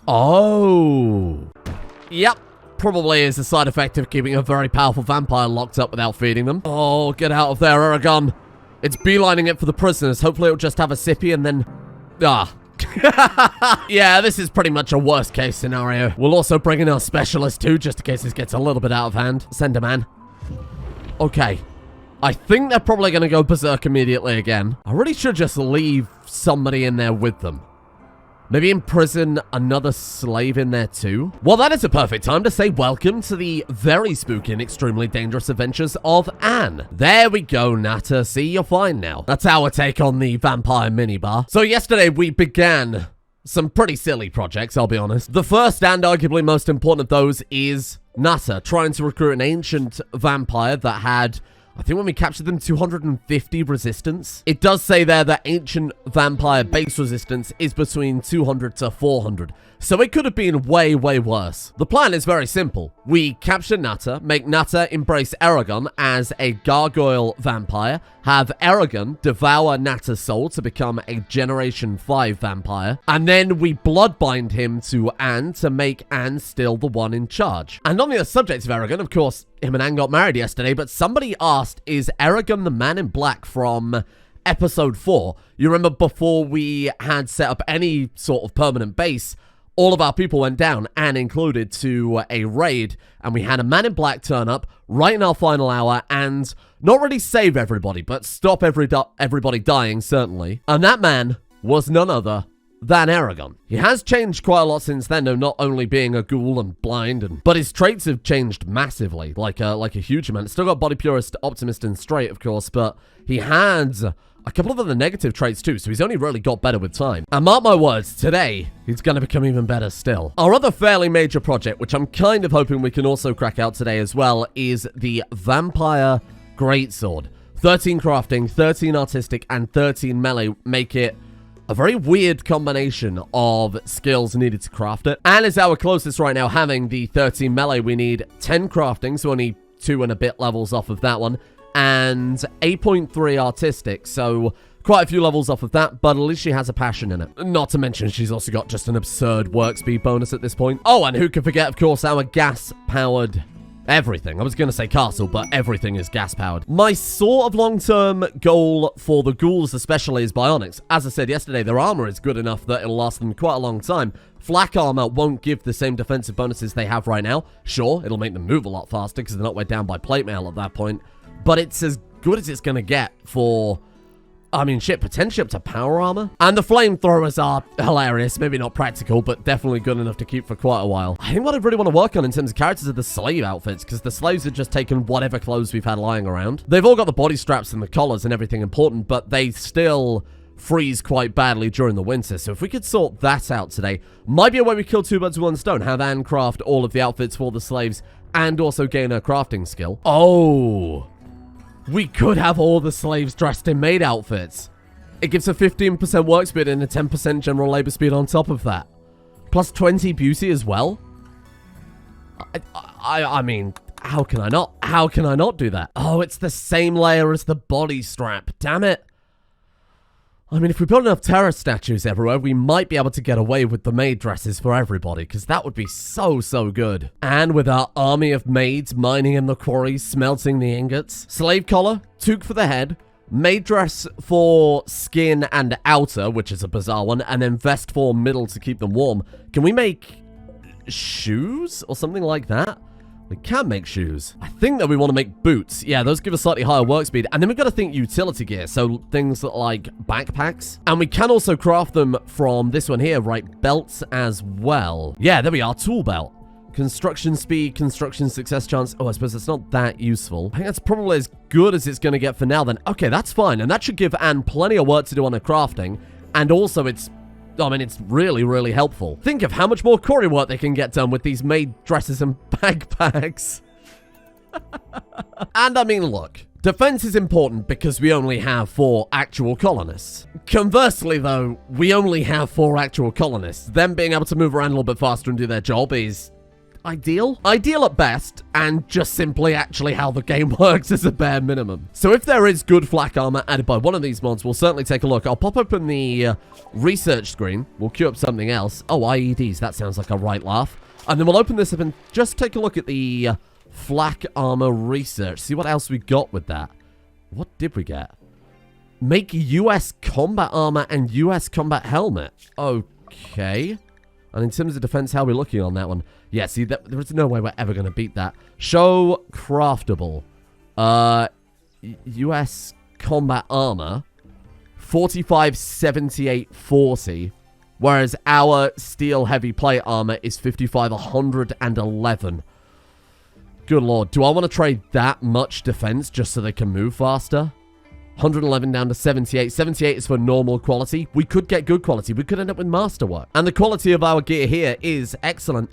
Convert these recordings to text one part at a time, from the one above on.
Oh. Yep. Probably is a side effect of keeping a very powerful vampire locked up without feeding them. Oh, get out of there, Aragon. It's beelining it for the prisoners. Hopefully it'll just have a sippy and then... Ah. Yeah, this is pretty much a worst case scenario. We'll also bring in our specialist too, just in case this gets a little bit out of hand. Send a man. Okay. I think they're probably going to go berserk immediately again. I really should just leave somebody in there with them. Maybe imprison another slave in there too? Well, that is a perfect time to say welcome to the very spooky and extremely dangerous adventures of Anne. There we go, Nata. See, you're fine now. That's our take on the vampire minibar. So yesterday we began some pretty silly projects, I'll be honest. The first and arguably most important of those is Nata, trying to recruit an ancient vampire that had... I think when we captured them, 250 resistance. It does say there that ancient vampire base resistance is between 200 to 400. So it could have been way, way worse. The plan is very simple. We capture Nata, make Nata embrace Aragon as a gargoyle vampire, have Aragon devour Nata's soul to become a Generation 5 vampire, and then we bloodbind him to Anne to make Anne still the one in charge. And on the subject of Aragon, of course, him and Anne got married yesterday, but somebody asked, is Aragon the man in black from episode 4? You remember before we had set up any sort of permanent base, all of our people went down, Anne included, to a raid, and we had a man in black turn up right in our final hour and not really save everybody, but stop everybody dying, certainly. And that man was none other than Aragon. He has changed quite a lot since then, though, not only being a ghoul and blind, but his traits have changed massively, like a huge amount. Still got body purist, optimist, and straight, of course, but he had a couple of other negative traits too, so he's only really got better with time. And mark my words, today, he's going to become even better still. Our other fairly major project, which I'm kind of hoping we can also crack out today as well, is the Vampire Greatsword. 13 crafting, 13 artistic, and 13 melee make it a very weird combination of skills needed to craft it. Anne is our closest right now, having the 13 melee. We need 10 crafting, so only 2 and a bit levels off of that one, and 8.3 artistic, so quite a few levels off of that, but at least she has a passion in it. Not to mention, she's also got just an absurd work speed bonus at this point. Oh, and who could forget, of course, our gas-powered everything. I was going to say castle, but everything is gas-powered. My sort of long-term goal for the ghouls especially is bionics. As I said yesterday, their armor is good enough that it'll last them quite a long time. Flak armor won't give the same defensive bonuses they have right now. Sure, it'll make them move a lot faster because they're not weighed down by plate mail at that point. But it's as good as it's going to get for, I mean, shit, potentially up to power armor. And the flamethrowers are hilarious. Maybe not practical, but definitely good enough to keep for quite a while. I think what I really want to work on in terms of characters are the slave outfits, because the slaves have just taken whatever clothes we've had lying around. They've all got the body straps and the collars and everything important, but they still freeze quite badly during the winter. So if we could sort that out today, might be a way we kill 2 birds with 1 stone. Have Anne craft all of the outfits for the slaves and also gain her crafting skill. Oh, we could have all the slaves dressed in maid outfits. It gives a 15% work speed and a 10% general labor speed on top of that. Plus 20 beauty as well. I mean, how can I not? How can I not do that? Oh, it's the same layer as the body strap. Damn it. I mean, if we build enough terror statues everywhere, we might be able to get away with the maid dresses for everybody, because that would be so, so good. And with our army of maids mining in the quarries, smelting the ingots. Slave collar, toque for the head, maid dress for skin and outer, which is a bizarre one, and then vest for middle to keep them warm. Can we make shoes or something like that? We can make shoes. I think that we want to make boots. Yeah, those give us slightly higher work speed. And then we've got to think utility gear. So things like backpacks. And we can also craft them from this one here, right? Belts as well. Yeah, there we are. Tool belt. Construction speed, construction success chance. Oh, I suppose it's not that useful. I think that's probably as good as it's going to get for now then. Okay, that's fine. And that should give Anne plenty of work to do on her crafting. And also it's really, really helpful. Think of how much more quarry work they can get done with these maid dresses and backpacks. And I mean, look, defense is important because we only have 4 actual colonists. Conversely, though, we only have 4 actual colonists. Them being able to move around a little bit faster and do their job is ideal? Ideal at best, and just simply actually how the game works as a bare minimum. So if there is good flak armor added by one of these mods, we'll certainly take a look. I'll pop open the research screen. We'll queue up something else. Oh, IEDs. That sounds like a right laugh. And then we'll open this up and just take a look at the flak armor research. See what else we got with that. What did we get? Make US combat armor and US combat helmet. Okay. And in terms of defense, how are we looking on that one? Yeah, see, there is no way we're ever going to beat that. Show craftable. US combat armor. 45, 78, 40. Whereas our steel heavy plate armor is 55, 111. Good lord. Do I want to trade that much defense just so they can move faster? 111 down to 78. 78 is for normal quality. We could get good quality. We could end up with Masterwork. And the quality of our gear here is excellent.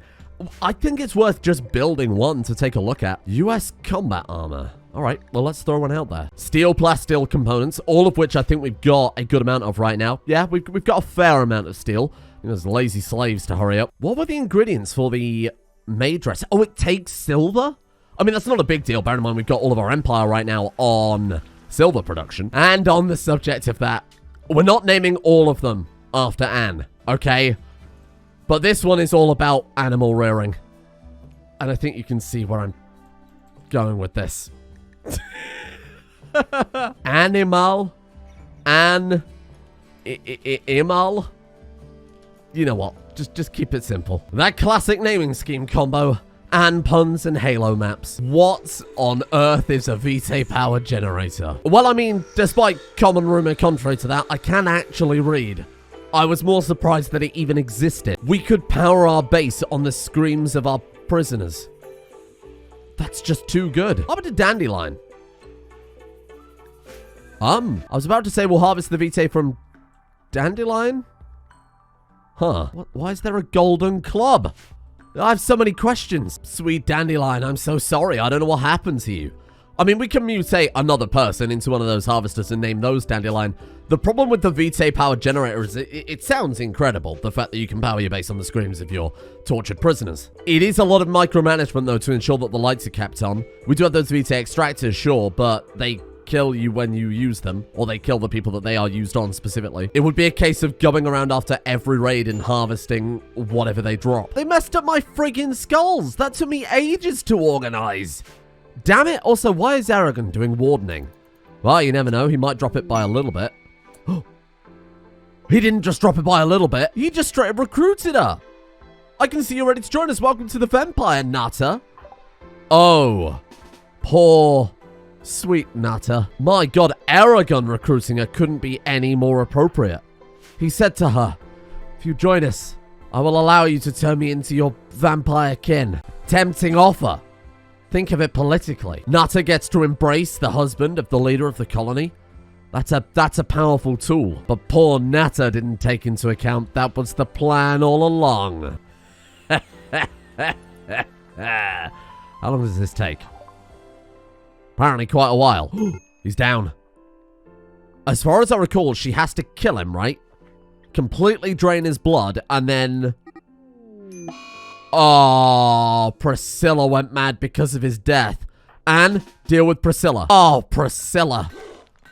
I think it's worth just building one to take a look at. US combat armor. All right, well, let's throw one out there. Steel, plasteel components, all of which I think we've got a good amount of right now. Yeah, we've got a fair amount of steel. There's lazy slaves to hurry up. What were the ingredients for the Maid dress? Oh, it takes silver? I mean, that's not a big deal. Bear in mind, we've got all of our empire right now on silver production. And on the subject of that, we're not naming all of them after Anne, okay? But this one is all about animal rearing. And I think you can see where I'm going with this. Animal. Imal. You know what? Just keep it simple. That classic naming scheme combo. And puns and Halo maps. What on earth is a Vitae power generator? Well, I mean, despite common rumor contrary to that, I can actually read. I was more surprised that it even existed. We could power our base on the screams of our prisoners. That's just too good. How about a dandelion? I was about to say we'll harvest the Vitae from dandelion? Huh. Why is there a golden club? I have so many questions. Sweet dandelion, I'm so sorry. I don't know what happened to you. I mean, we can mutate another person into one of those harvesters and name those dandelion. The problem with the Vitae power generator is it sounds incredible, the fact that you can power your base on the screams of your tortured prisoners. It is a lot of micromanagement, though, to ensure that the lights are kept on. We do have those Vitae extractors, sure, but they kill you when you use them, or they kill the people that they are used on specifically. It would be a case of going around after every raid and harvesting whatever they drop. They messed up my friggin' skulls. That took me ages to organize. Damn it. Also, why is Aragon doing wardening? Well, you never know. He might drop it by a little bit. He didn't just drop it by a little bit. He just straight up recruited her. I can see you're ready to join us. Welcome to the Vampire, Nata. Oh, poor sweet Nata. My god, Aragon recruiting her couldn't be any more appropriate. He said to her, if you join us, I will allow you to turn me into your vampire kin. Tempting offer. Think of it politically. Nata gets to embrace the husband of the leader of the colony. That's a powerful tool. But poor Nata didn't take into account that was the plan all along. How long does this take? Apparently quite a while. He's down. As far as I recall, she has to kill him, right? Completely drain his blood, and then... Oh, Priscilla went mad because of his death. And deal with Priscilla. Oh, Priscilla.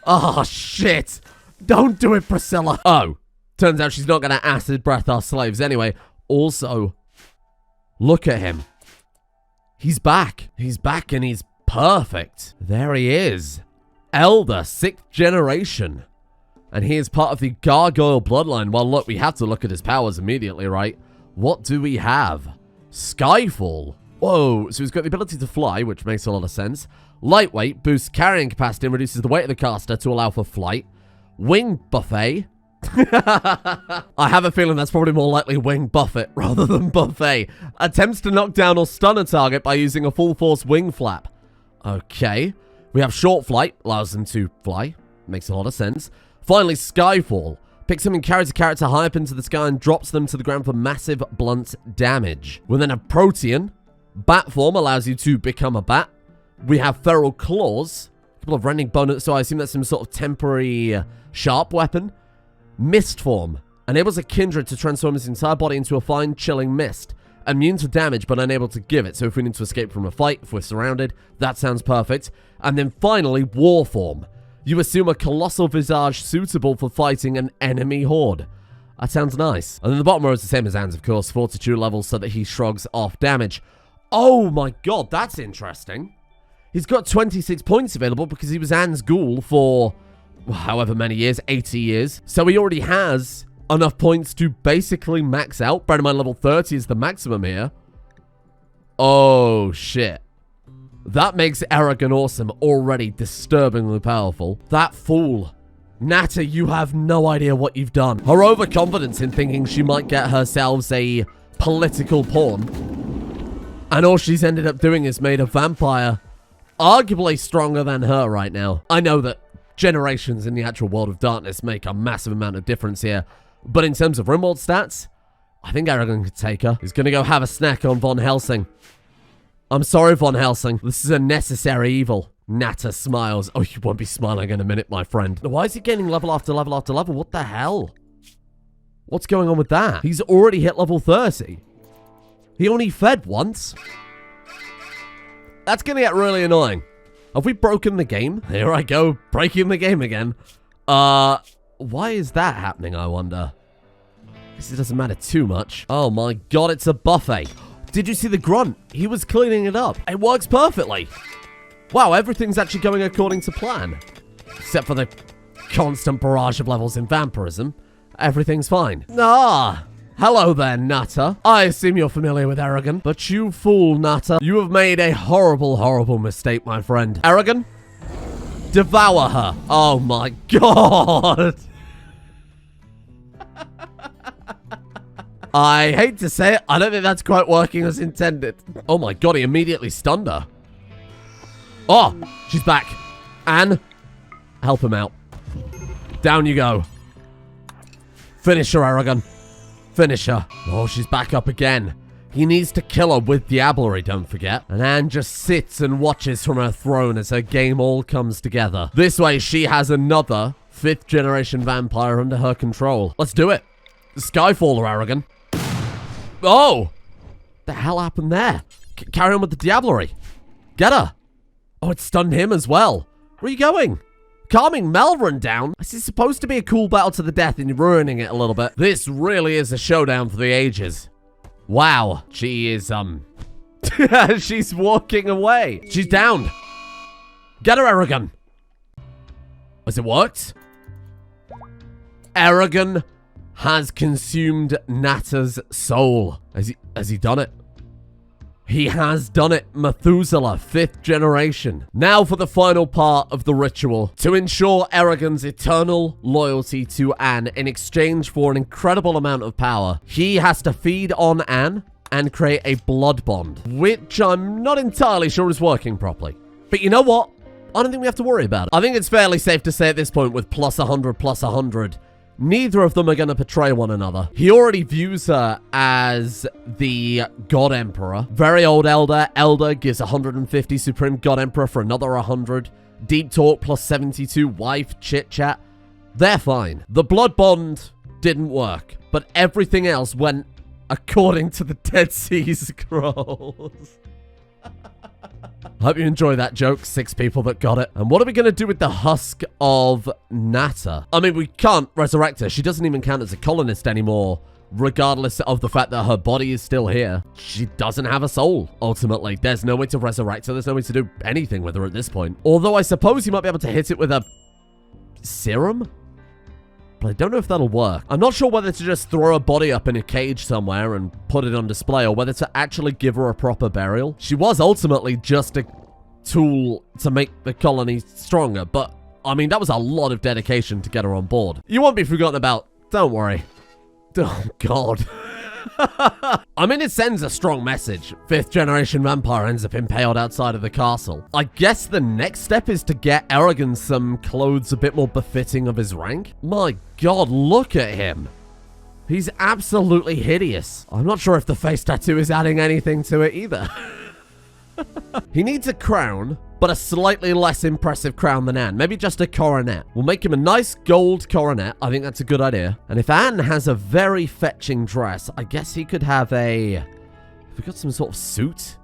Oh, shit. Don't do it, Priscilla. Oh, turns out she's not going to acid breath our slaves anyway. Also, look at him. He's back. He's back and he's perfect. There he is. Elder, 6th generation. And he is part of the gargoyle bloodline. Well, look, we have to look at his powers immediately, right? What do we have? Skyfall. Whoa, so he's got the ability to fly, which makes a lot of sense. Lightweight, boosts carrying capacity and reduces the weight of the caster to allow for flight. Wing buffet. I have a feeling that's probably more likely wing buffet rather than buffet. Attempts to knock down or stun a target by using a full force wing flap. Okay. We have short flight, allows them to fly. Makes a lot of sense. Finally, Skyfall. Picks them and carries a character high up into the sky and drops them to the ground for massive blunt damage. We then have Protean. Bat form allows you to become a bat. We have Feral Claws. A couple of rending bonus, so I assume that's some sort of temporary sharp weapon. Mist form. Enables a kindred to transform his entire body into a fine, chilling mist. Immune to damage, but unable to give it. So if we need to escape from a fight, if we're surrounded, that sounds perfect. And then finally, war form. You assume a colossal visage suitable for fighting an enemy horde. That sounds nice. And then the bottom row is the same as Anne's, of course. Fortitude levels so that he shrugs off damage. Oh my god, that's interesting. He's got 26 points available because he was Anne's ghoul for however many years, 80 years. So he already has enough points to basically max out. Bear in mind, level 30 is the maximum here. Oh, shit. That makes Arrogant Awesome already disturbingly powerful. That fool. Nata, you have no idea what you've done. Her overconfidence in thinking she might get herself a political pawn. And all she's ended up doing is made a vampire arguably stronger than her right now. I know that generations in the actual world of darkness make a massive amount of difference here. But in terms of Rimworld stats, I think Arrogant could take her. He's going to go have a snack on Von Helsing. I'm sorry, Von Helsing. This is a necessary evil. Nata smiles. Oh, you won't be smiling in a minute, my friend. Why is he gaining level after level after level? What the hell? What's going on with that? He's already hit level 30. He only fed once. That's going to get really annoying. Have we broken the game? Here I go, breaking the game again. Why is that happening, I wonder? Because it doesn't matter too much. Oh my god, it's a buffet. Did you see the grunt? He was cleaning it up. It works perfectly. Wow, everything's actually going according to plan. Except for the constant barrage of levels in vampirism. Everything's fine. Ah, hello there, Nata. I assume you're familiar with Arrogant. But you fool, Nata. You have made a horrible, horrible mistake, my friend. Arrogant, devour her. Oh my god. I hate to say it, I don't think that's quite working as intended. Oh my god, he immediately stunned her. Oh, she's back. Anne, help him out. Down you go. Finish her, Arrogant. Finish her. Oh, she's back up again. He needs to kill her with Diablerie, don't forget. And Anne just sits and watches from her throne as her game all comes together. This way, she has another 5th generation vampire under her control. Let's do it. Skyfaller, Arrogant. Oh! The hell happened there? Carry on with the Diablerie. Get her. Oh, it stunned him as well. Where are you going? Calming Melvin down? This is supposed to be a cool battle to the death and you're ruining it a little bit. This really is a showdown for the ages. Wow. She is, she's walking away. She's down. Get her, Arrogant. Has it worked? Arrogant has consumed Nata's soul. Has he done it? He has done it. Methuselah, 5th generation. Now for the final part of the ritual. To ensure Arrogant's eternal loyalty to Anne in exchange for an incredible amount of power, he has to feed on Anne and create a blood bond, which I'm not entirely sure is working properly. But you know what? I don't think we have to worry about it. I think it's fairly safe to say at this point with plus 100, plus 100, neither of them are going to betray one another. He already views her as the God Emperor. Very old Elder. Elder gives 150. Supreme God Emperor for another 100. Deep Talk plus 72. Wife, chit chat. They're fine. The blood bond didn't work, but everything else went according to the Dead Sea Scrolls. Hope you enjoy that joke, 6 people that got it. And what are we going to do with the husk of Nata? I mean, we can't resurrect her. She doesn't even count as a colonist anymore, regardless of the fact that her body is still here. She doesn't have a soul, ultimately. There's no way to resurrect her. There's no way to do anything with her at this point. Although I suppose you might be able to hit it with a serum? But I don't know if that'll work. I'm not sure whether to just throw her body up in a cage somewhere and put it on display, or whether to actually give her a proper burial. She was ultimately just a tool to make the colony stronger, but, I mean, that was a lot of dedication to get her on board. You won't be forgotten about. Don't worry. Oh, God. I mean, it sends a strong message. 5th generation vampire ends up impaled outside of the castle. I guess the next step is to get Arrogant some clothes a bit more befitting of his rank. My God, look at him. He's absolutely hideous. I'm not sure if the face tattoo is adding anything to it either. He needs a crown, but a slightly less impressive crown than Anne. Maybe just a coronet. We'll make him a nice gold coronet. I think that's a good idea. And if Anne has a very fetching dress, I guess he could have a We've got some sort of suit.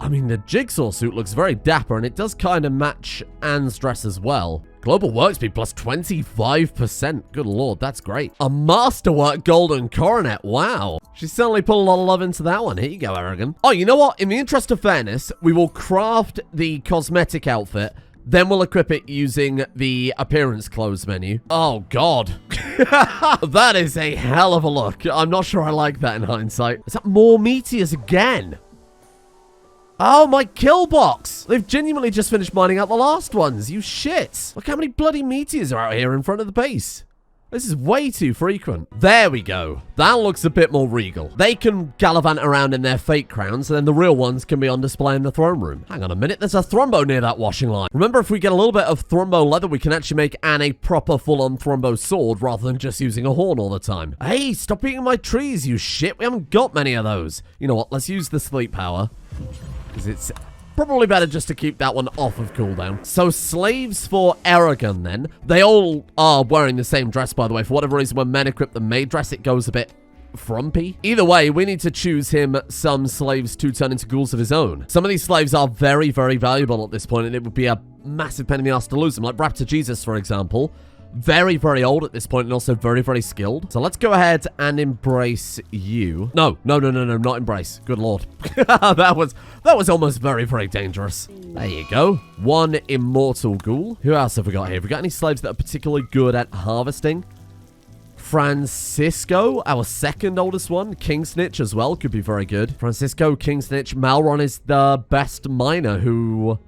I mean, the jigsaw suit looks very dapper, and it does kind of match Anne's dress as well. Global work speed plus 25%. Good lord, that's great. A Masterwork golden coronet. Wow. She's certainly put a lot of love into that one. Here you go, Aragon. Oh, you know what? In the interest of fairness, we will craft the cosmetic outfit, then we'll equip it using the appearance clothes menu. Oh, God. That is a hell of a look. I'm not sure I like that in hindsight. Is that more meteors again? Oh, my kill box! They've genuinely just finished mining out the last ones, you shit! Look how many bloody meteors are out here in front of the base. This is way too frequent. There we go. That looks a bit more regal. They can gallivant around in their fake crowns, and then the real ones can be on display in the throne room. Hang on a minute, there's a thrombo near that washing line. Remember, if we get a little bit of thrombo leather, we can actually make Anne a proper full-on thrombo sword, rather than just using a horn all the time. Hey, stop eating my trees, you shit! We haven't got many of those. You know what, let's use the sleep power. Because it's probably better just to keep that one off of cooldown. So slaves for Aragon then. They all are wearing the same dress, by the way. For whatever reason, when men equip the maid dress, it goes a bit frumpy. Either way, we need to choose him some slaves to turn into ghouls of his own. Some of these slaves are very, very valuable at this point, and it would be a massive pain in the ass to lose them. Like Raptor Jesus, for example. Very, very old at this point and also very, very skilled. So let's go ahead and embrace you. No, not embrace. Good lord. That was almost very, very dangerous. There you go. One immortal ghoul. Who else have we got here? Have we got any slaves that are particularly good at harvesting? Francisco, our second oldest one. King Snitch as well could be very good. Francisco, King Snitch. Malron is the best miner who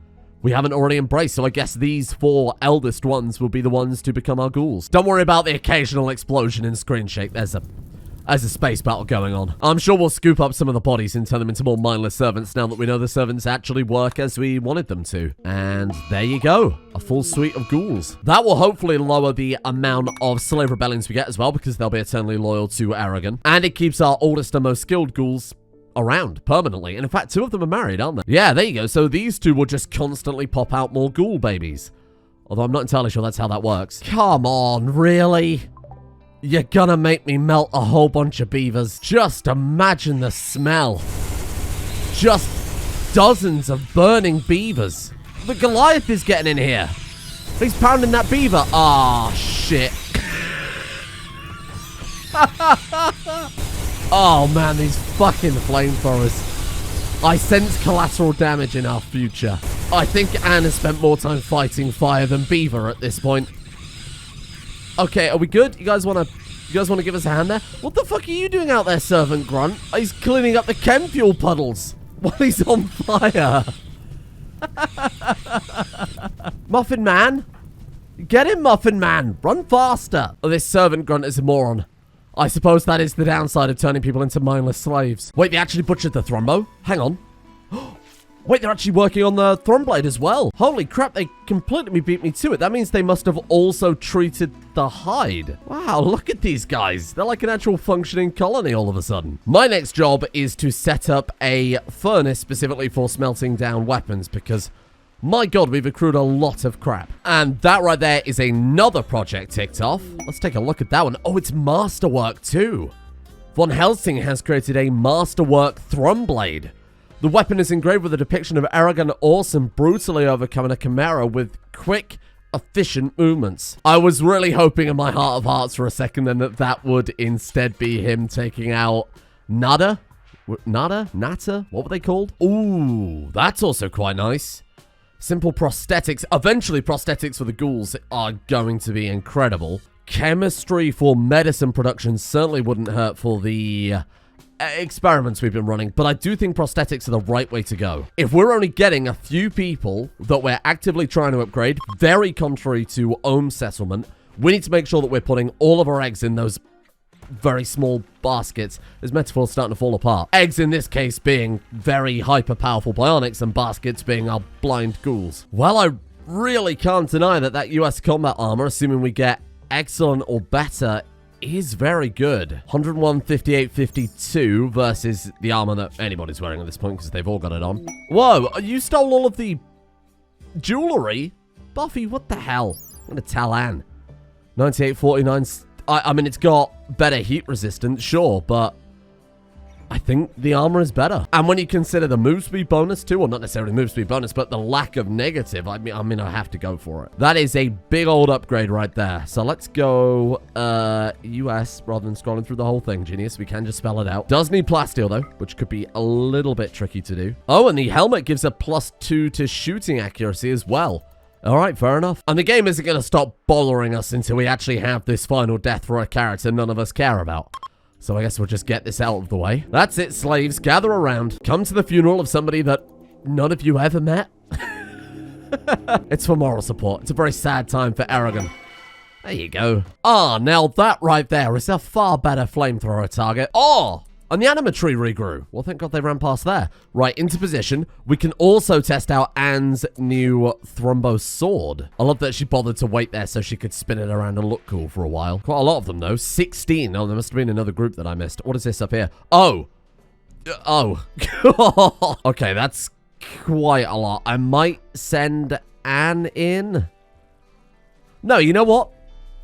we haven't already embraced, so I guess these four eldest ones will be the ones to become our ghouls. Don't worry about the occasional explosion in screen shake. There's a space battle going on. I'm sure we'll scoop up some of the bodies and turn them into more mindless servants now that we know the servants actually work as we wanted them to. And there you go. A full suite of ghouls. That will hopefully lower the amount of slave rebellions we get as well, because they'll be eternally loyal to Aragon. And it keeps our oldest and most skilled ghouls around permanently. And in fact, two of them are married, aren't they? Yeah, there you go. So these two will just constantly pop out more ghoul babies. Although I'm not entirely sure that's how that works. Come on, really? You're gonna make me melt a whole bunch of beavers. Just imagine the smell. Just dozens of burning beavers. The Goliath is getting in here. He's pounding that beaver. Ah, shit. Oh man, these fucking flamethrowers. I sense collateral damage in our future. I think Anne has spent more time fighting fire than beaver at this point. Okay, are we good? You guys wanna give us a hand there? What the fuck are you doing out there, Servant Grunt? He's cleaning up the chem fuel puddles while he's on fire. Muffin Man? Get him, Muffin Man! Run faster! Oh, this Servant Grunt is a moron. I suppose that is the downside of turning people into mindless slaves. Wait, they actually butchered the thrombo? Hang on. Wait, they're actually working on the Thrombblade as well. Holy crap, they completely beat me to it. That means they must have also treated the hide. Wow, look at these guys. They're like an actual functioning colony all of a sudden. My next job is to set up a furnace specifically for smelting down weapons, because my god, we've accrued a lot of crap. And that right there is another project ticked off. Let's take a look at that one. Oh, it's Masterwork too. Von Helsing has created a Masterwork Thrombblade. The weapon is engraved with a depiction of Aragon Orson brutally overcoming a chimera with quick, efficient movements. I was really hoping in my heart of hearts for a second then that would instead be him taking out Nata? Nata? What were they called? Ooh, that's also quite nice. Simple prosthetics. Eventually, prosthetics for the ghouls are going to be incredible. Chemistry for medicine production certainly wouldn't hurt for the experiments we've been running, but I do think prosthetics are the right way to go. If we're only getting a few people that we're actively trying to upgrade, very contrary to Ohm's settlement, we need to make sure that we're putting all of our eggs in those very small baskets. This metaphor's starting to fall apart. Eggs in this case being very hyper-powerful bionics and baskets being our blind ghouls. Well, I really can't deny that US combat armor, assuming we get excellent or better, is very good. 101, 58, 52 versus the armor that anybody's wearing at this point because they've all got it on. Whoa, you stole all of the jewelry? Buffy, what the hell? I'm gonna tell Anne. 98, 49... I mean, it's got better heat resistance, sure, but I think the armor is better. And when you consider the move speed bonus too, or not necessarily move speed bonus, but the lack of negative, I mean, I have to go for it. That is a big old upgrade right there. So let's go US rather than scrolling through the whole thing, Genius. We can just spell it out. Does need plasteel though, which could be a little bit tricky to do. Oh, and the helmet gives a +2 to shooting accuracy as well. All right, fair enough. And the game isn't going to stop bothering us until we actually have this final death for a character none of us care about. So I guess we'll just get this out of the way. That's it, slaves. Gather around. Come to the funeral of somebody that none of you ever met. It's for moral support. It's a very sad time for Aragon. There you go. Ah, now that right there is a far better flamethrower target. Oh! And the anima tree regrew. Well, thank God they ran past there. Right, into position. We can also test out Anne's new Thrombo sword. I love that she bothered to wait there so she could spin it around and look cool for a while. Quite a lot of them, though. 16. Oh, there must have been another group that I missed. What is this up here? Oh. Oh. Okay, that's quite a lot. I might send Anne in. No, you know what?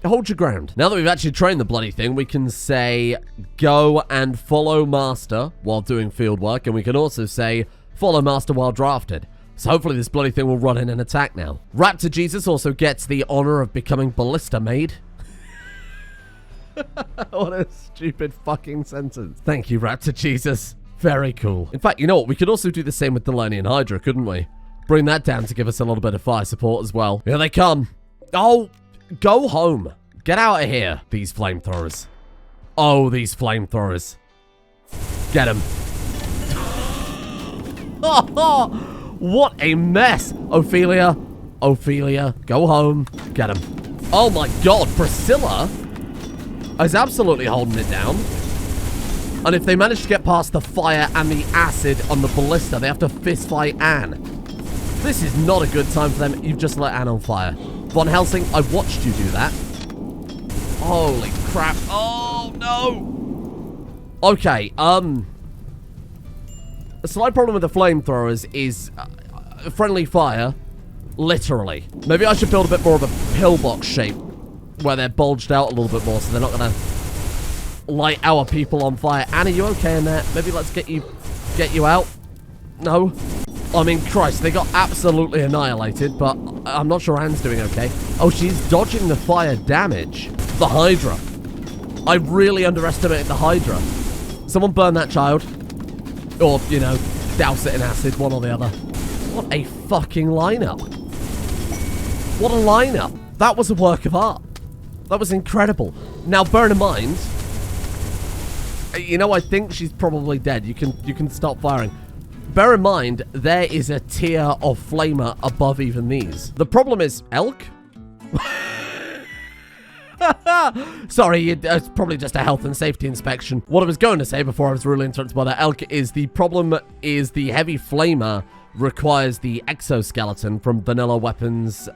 Hold your ground. Now that we've actually trained the bloody thing, we can say, go and follow Master while doing field work, and we can also say, follow Master while drafted. So hopefully this bloody thing will run in and attack now. Raptor Jesus also gets the honor of becoming Ballista Maid. What a stupid fucking sentence. Thank you, Raptor Jesus. Very cool. In fact, you know what? We could also do the same with the Lernian Hydra, couldn't we? Bring that down to give us a little bit of fire support as well. Here they come. Oh, go home. Get out of here, these flamethrowers. Oh, these flamethrowers. Get them. What a mess. Ophelia. Ophelia, go home. Get them. Oh my God, Priscilla is absolutely holding it down. And if they manage to get past the fire and the acid on the ballista, they have to fist fight Anne. This is not a good time for them. You've just lit Anne on fire. Von Helsing, I watched you do that. Holy crap. Oh, no. Okay, a slight problem with the flamethrowers is friendly fire, literally. Maybe I should build a bit more of a pillbox shape where they're bulged out a little bit more so they're not going to light our people on fire. Anne, are you okay in there? Maybe let's get you out. No. I mean, Christ, they got absolutely annihilated, but I'm not sure Anne's doing okay. Oh, she's dodging the fire damage. The Hydra. I really underestimated the Hydra. Someone burn that child. Or, you know, douse it in acid, one or the other. What a fucking lineup. What a lineup. That was a work of art. That was incredible. Now, bear in mind, you know, I think she's probably dead. You can stop firing. Bear in mind, there is a tier of flamer above even these. The problem is, elk? Sorry, it's probably just a health and safety inspection. What I was going to say before I was really interrupted by that elk is the problem is the heavy flamer requires the exoskeleton from vanilla weapons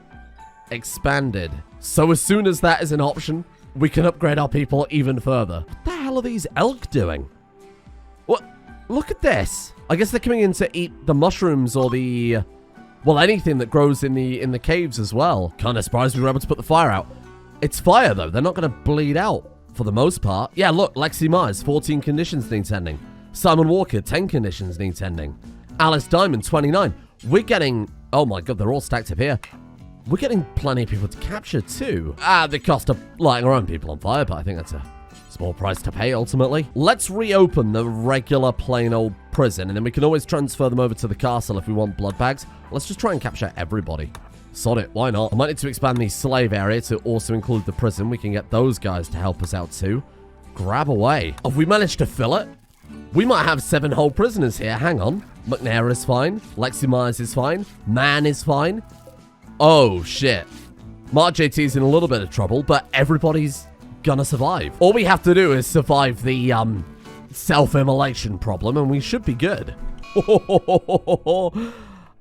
expanded. So as soon as that is an option, we can upgrade our people even further. What the hell are these elk doing? What? Look at this. I guess they're coming in to eat the mushrooms or the, well, anything that grows in the caves as well. Kind of surprised we were able to put the fire out. It's fire, though. They're not going to bleed out for the most part. Yeah, look, Lexi Myers, 14 conditions need tending. Simon Walker, 10 conditions need tending. Alice Diamond, 29. We're getting, oh my God, they're all stacked up here. We're getting plenty of people to capture, too. At the cost of lighting our own people on fire, but I think that's a small price to pay, ultimately. Let's reopen the regular plain old prison, and then we can always transfer them over to the castle if we want blood bags. Let's just try and capture everybody. Sod it, why not? I might need to expand the slave area to also include the prison. We can get those guys to help us out too. Grab away. Have we managed to fill it? We might have 7 whole prisoners here. Hang on. McNair is fine. Lexi Myers is fine. Man is fine. Oh, shit. Mark JT's in a little bit of trouble, but everybody's gonna survive. All we have to do is survive the, self-immolation problem, and we should be good.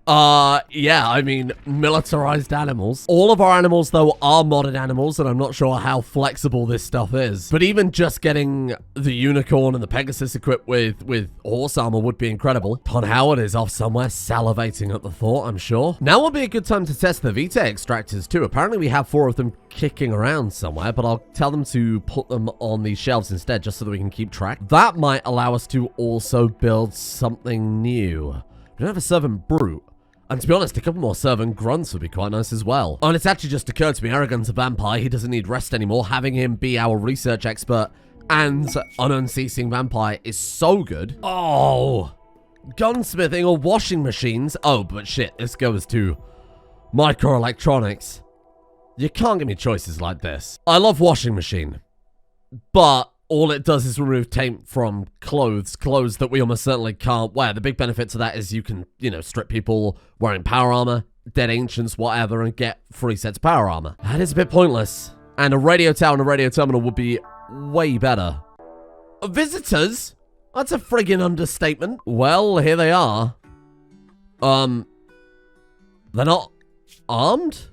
Yeah, I mean, militarized animals. All of our animals, though, are modded animals, and I'm not sure how flexible this stuff is. But even just getting the unicorn and the Pegasus equipped with horse armor would be incredible. Con Howard is off somewhere, salivating at the thought, I'm sure. Now would be a good time to test the Vitae extractors, too. Apparently, we have 4 of them kicking around somewhere, but I'll tell them to put them on these shelves instead, just so that we can keep track. That might allow us to also build something new. We don't have a servant brute. And to be honest, a couple more servant grunts would be quite nice as well. Oh, and it's actually just occurred to me, Aragon's a vampire. He doesn't need rest anymore. Having him be our research expert and an unceasing vampire is so good. Oh, gunsmithing or washing machines. Oh, but shit, this goes to microelectronics. You can't give me choices like this. I love washing machine, but all it does is remove taint from clothes that we almost certainly can't wear. The big benefit to that is you can, you know, strip people wearing power armor, dead ancients, whatever, and get 3 sets of power armor. That is a bit pointless. And a radio tower and a radio terminal would be way better. Visitors? That's a friggin' understatement. Well, here they are. They're not armed?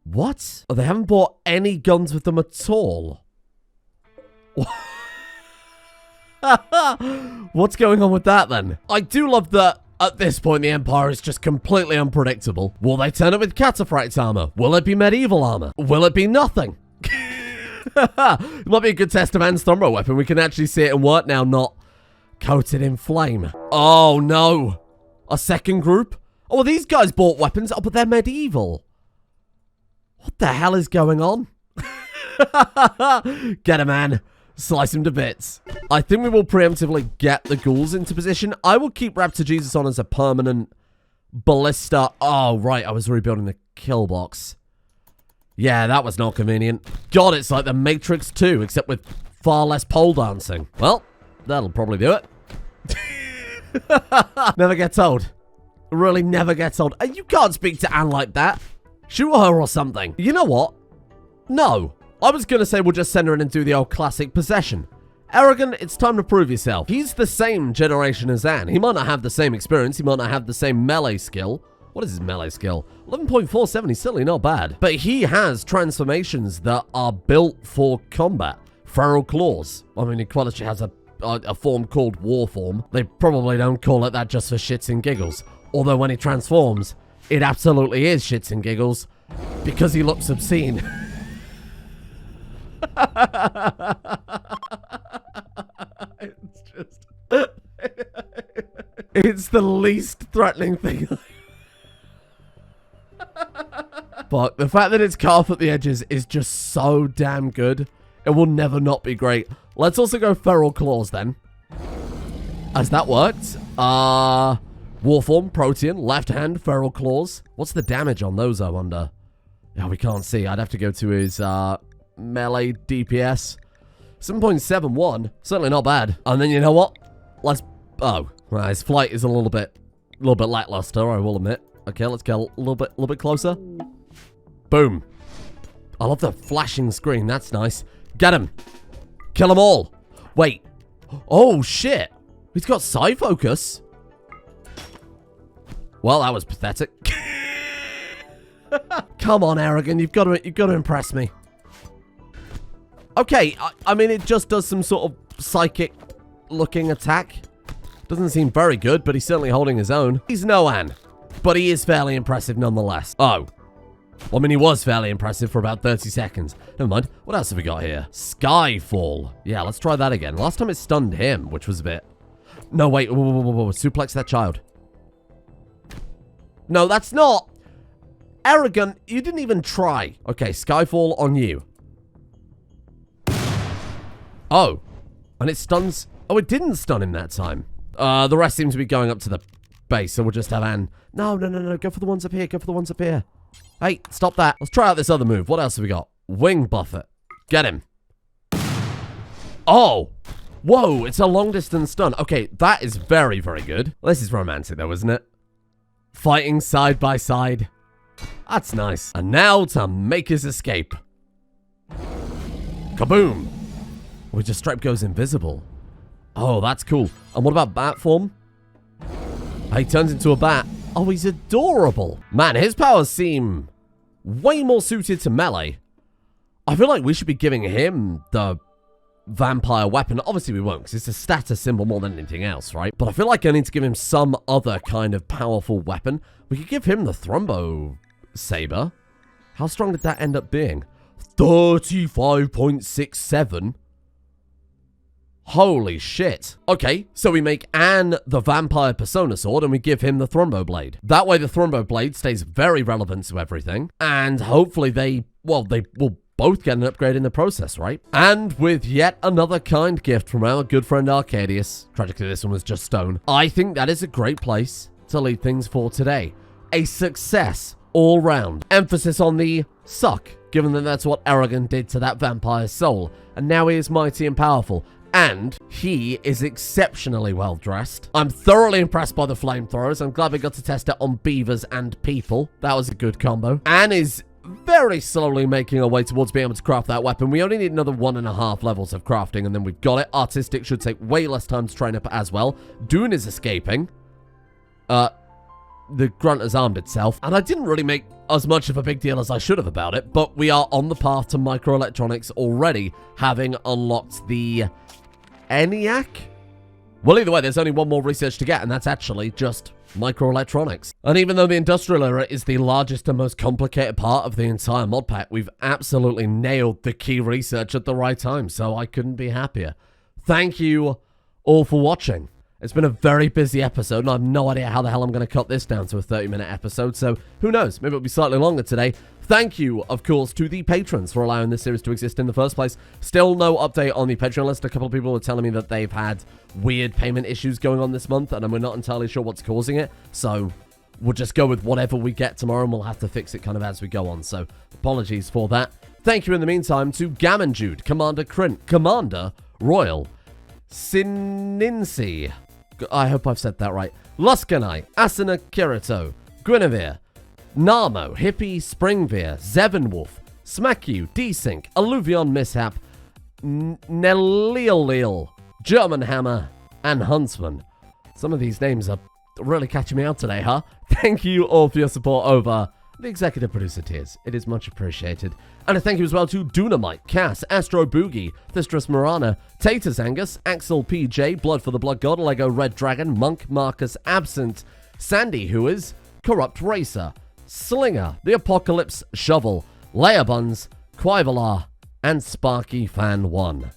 What? Oh, they haven't bought any guns with them at all. What's going on with that then? I do love that at this point the Empire is just completely unpredictable. Will they turn it with cataphracts armor? Will it be medieval armor? Will it be nothing? It might be a good test of Anne's Thumber weapon. We can actually see it in work now, not coated in flame. Oh no. A second group? Oh, well, these guys bought weapons. Oh, but they're medieval. What the hell is going on? Get him, man. Slice him to bits. I think we will preemptively get the ghouls into position. I will keep Raptor Jesus on as a permanent ballista. Oh, right. I was rebuilding the kill box. Yeah, that was not convenient. God, it's like the Matrix 2, except with far less pole dancing. Well, that'll probably do it. Never gets old. Really never gets old. You can't speak to Anne like that. Shoot her or something. You know what? No. I was going to say we'll just send her in and do the old classic possession. Aragon, it's time to prove yourself. He's the same generation as Anne. He might not have the same experience. He might not have the same melee skill. What is his melee skill? 11.47. He's certainly not bad. But he has transformations that are built for combat. Feral claws. I mean, Equality has a form called war form. They probably don't call it that just for shits and giggles. Although when he transforms, it absolutely is shits and giggles because he looks obscene. It's just... it's the least threatening thing. But the fact that it's cut off at the edges is just so damn good. It will never not be great. Let's also go feral claws then. Has that worked? Warform, Protean, left hand, feral claws. What's the damage on those, I wonder? Yeah, we can't see. I'd have to go to his melee DPS. 7.71. Certainly not bad. And then you know what? Let's... oh, well, his flight is a little bit lackluster, I will admit. Okay, let's get a little bit closer. Boom. I love the flashing screen. That's nice. Get him. Kill them all. Wait. Oh, shit. He's got psi focus. Well, that was pathetic. Come on, Aragon. You've got to impress me. Okay, I mean, it just does some sort of psychic-looking attack. Doesn't seem very good, but he's certainly holding his own. He's no Anne, but he is fairly impressive nonetheless. Oh. Well, I mean, he was fairly impressive for about 30 seconds. Never mind. What else have we got here? Skyfall. Yeah, let's try that again. Last time it stunned him, which was a bit... no, wait. Whoa. Suplex that child. No, that's not... Aragon, you didn't even try. Okay, Skyfall on you. Oh. And it stuns... oh, it didn't stun him that time. The rest seem to be going up to the base, so we'll just have Anne. No. Go for the ones up here. Go for the ones up here. Hey, stop that. Let's try out this other move. What else have we got? Wing Buffet. Get him. Oh. Whoa, it's a long-distance stun. Okay, that is very, very good. This is romantic, though, isn't it? Fighting side by side. That's nice. And now to make his escape. Kaboom. Which a stripe goes invisible. Oh, that's cool. And what about bat form? He turns into a bat. Oh, he's adorable. Man, his powers seem way more suited to melee. I feel like we should be giving him the vampire weapon. Obviously we won't, because it's a status symbol more than anything else, right? But I feel like I need to give him some other kind of powerful weapon. We could give him the Thrombo Saber. How strong did that end up being? 35.67. Holy shit. Okay, so we make Anne the Vampire Persona Sword and we give him the Thrombo Blade. That way the Thrombo Blade stays very relevant to everything. And hopefully they will both get an upgrade in the process, right? And with yet another kind gift from our good friend Arcadius. Tragically, this one was just stone. I think that is a great place to leave things for today. A success all round. Emphasis on the suck, given that that's what Aragon did to that vampire's soul. And now he is mighty and powerful. And he is exceptionally well dressed. I'm thoroughly impressed by the flamethrowers. I'm glad we got to test it on beavers and people. That was a good combo. Anne is very slowly making our way towards being able to craft that weapon. We only need another 1.5 levels of crafting and then we've got it. Artistic should take way less time to train up as well. Dune is escaping. The grunt has armed itself. And I didn't really make as much of a big deal as I should have about it, but we are on the path to microelectronics already, having unlocked the ENIAC? Well, either way, there's only one more research to get, and that's actually just microelectronics. And even though the industrial era is the largest and most complicated part of the entire mod pack, we've absolutely nailed the key research at the right time, so I couldn't be happier. Thank you all for watching. It's been a very busy episode, and I have no idea how the hell I'm going to cut this down to a 30-minute episode, so who knows? Maybe it'll be slightly longer today. Thank you, of course, to the patrons for allowing this series to exist in the first place. Still no update on the Patreon list. A couple of people were telling me that they've had weird payment issues going on this month, and we're not entirely sure what's causing it, so we'll just go with whatever we get tomorrow, and we'll have to fix it kind of as we go on, so apologies for that. Thank you in the meantime to Gammon Jude, Commander Crint, Commander Royal, Sininsi, I hope I've said that right, Luskanite, Asuna Kirito, Guinevere, Narmo, Hippie, Springveer, Zevenwolf, Smack You, Desync, Alluvion Mishap, Nelilil, German Hammer, and Huntsman. Some of these names are really catching me out today, huh? Thank you all for your support over the executive producer tiers. It is much appreciated. And a thank you as well to Dunamite, Cass, Astro Boogie, Thistras Marana, Taters Angus, Axel PJ, Blood for the Blood God, Lego Red Dragon, Monk Marcus Absent, Sandy Whois, Corrupt Racer, Slinger, The Apocalypse Shovel, Leia Buns, Quivalar, and Sparky Fan 1.